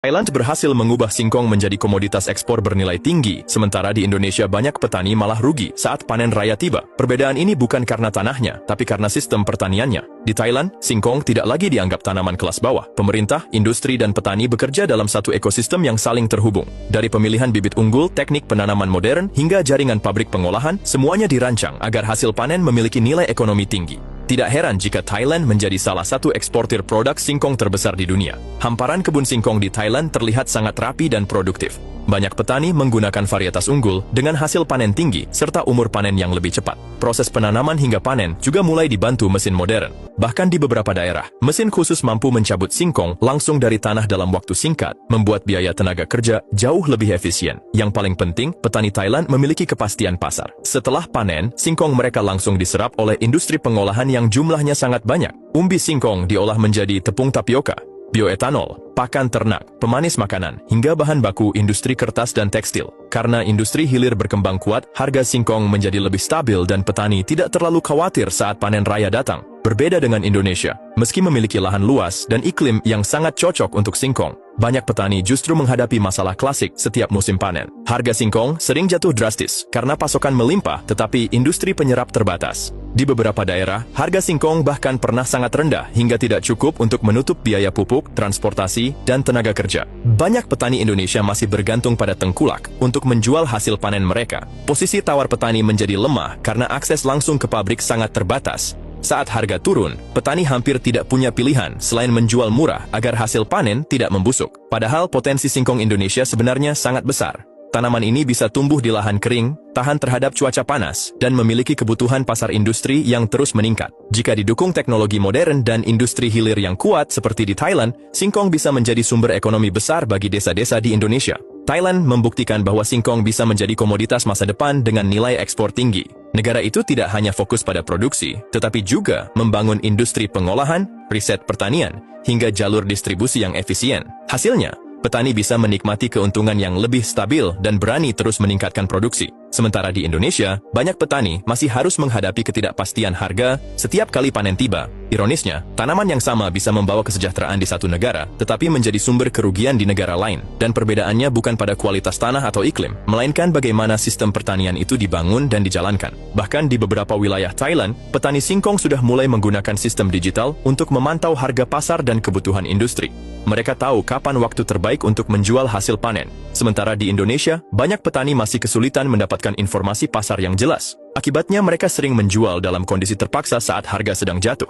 Thailand berhasil mengubah singkong menjadi komoditas ekspor bernilai tinggi, sementara di Indonesia banyak petani malah rugi saat panen raya tiba. Perbedaan ini bukan karena tanahnya, tapi karena sistem pertaniannya. Di Thailand, singkong tidak lagi dianggap tanaman kelas bawah. Pemerintah, industri, dan petani bekerja dalam satu ekosistem yang saling terhubung. Dari pemilihan bibit unggul, teknik penanaman modern, hingga jaringan pabrik pengolahan, semuanya dirancang agar hasil panen memiliki nilai ekonomi tinggi. Tidak heran jika Thailand menjadi salah satu eksportir produk singkong terbesar di dunia. Hamparan kebun singkong di Thailand terlihat sangat rapi dan produktif. Banyak petani menggunakan varietas unggul dengan hasil panen tinggi serta umur panen yang lebih cepat. Proses penanaman hingga panen juga mulai dibantu mesin modern. Bahkan di beberapa daerah, mesin khusus mampu mencabut singkong langsung dari tanah dalam waktu singkat, membuat biaya tenaga kerja jauh lebih efisien. Yang paling penting, petani Thailand memiliki kepastian pasar. Setelah panen, singkong mereka langsung diserap oleh industri pengolahan yang jumlahnya sangat banyak. Umbi singkong diolah menjadi tepung tapioka, bioetanol, pakan ternak, pemanis makanan, hingga bahan baku industri kertas dan tekstil. Karena industri hilir berkembang kuat, harga singkong menjadi lebih stabil dan petani tidak terlalu khawatir saat panen raya datang. Berbeda dengan Indonesia, meski memiliki lahan luas dan iklim yang sangat cocok untuk singkong, banyak petani justru menghadapi masalah klasik setiap musim panen. Harga singkong sering jatuh drastis karena pasokan melimpah tetapi industri penyerap terbatas. Di beberapa daerah, harga singkong bahkan pernah sangat rendah hingga tidak cukup untuk menutup biaya pupuk, transportasi, dan tenaga kerja. Banyak petani Indonesia masih bergantung pada tengkulak untuk menjual hasil panen mereka. Posisi tawar petani menjadi lemah karena akses langsung ke pabrik sangat terbatas. Saat harga turun, petani hampir tidak punya pilihan selain menjual murah agar hasil panen tidak membusuk. Padahal potensi singkong Indonesia sebenarnya sangat besar. Tanaman ini bisa tumbuh di lahan kering, tahan terhadap cuaca panas, dan memiliki kebutuhan pasar industri yang terus meningkat. Jika didukung teknologi modern dan industri hilir yang kuat seperti di Thailand, singkong bisa menjadi sumber ekonomi besar bagi desa-desa di Indonesia. Thailand membuktikan bahwa singkong bisa menjadi komoditas masa depan dengan nilai ekspor tinggi. Negara itu tidak hanya fokus pada produksi, tetapi juga membangun industri pengolahan, riset pertanian, hingga jalur distribusi yang efisien. Hasilnya, petani bisa menikmati keuntungan yang lebih stabil dan berani terus meningkatkan produksi. Sementara di Indonesia, banyak petani masih harus menghadapi ketidakpastian harga setiap kali panen tiba. Ironisnya, tanaman yang sama bisa membawa kesejahteraan di satu negara, tetapi menjadi sumber kerugian di negara lain. Dan perbedaannya bukan pada kualitas tanah atau iklim, melainkan bagaimana sistem pertanian itu dibangun dan dijalankan. Bahkan di beberapa wilayah Thailand, petani singkong sudah mulai menggunakan sistem digital untuk memantau harga pasar dan kebutuhan industri. Mereka tahu kapan waktu terbaik untuk menjual hasil panen. Sementara di Indonesia, banyak petani masih kesulitan mendapatkan informasi pasar yang jelas. Akibatnya mereka sering menjual dalam kondisi terpaksa saat harga sedang jatuh.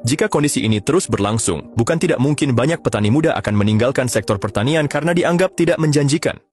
Jika kondisi ini terus berlangsung, bukan tidak mungkin banyak petani muda akan meninggalkan sektor pertanian karena dianggap tidak menjanjikan.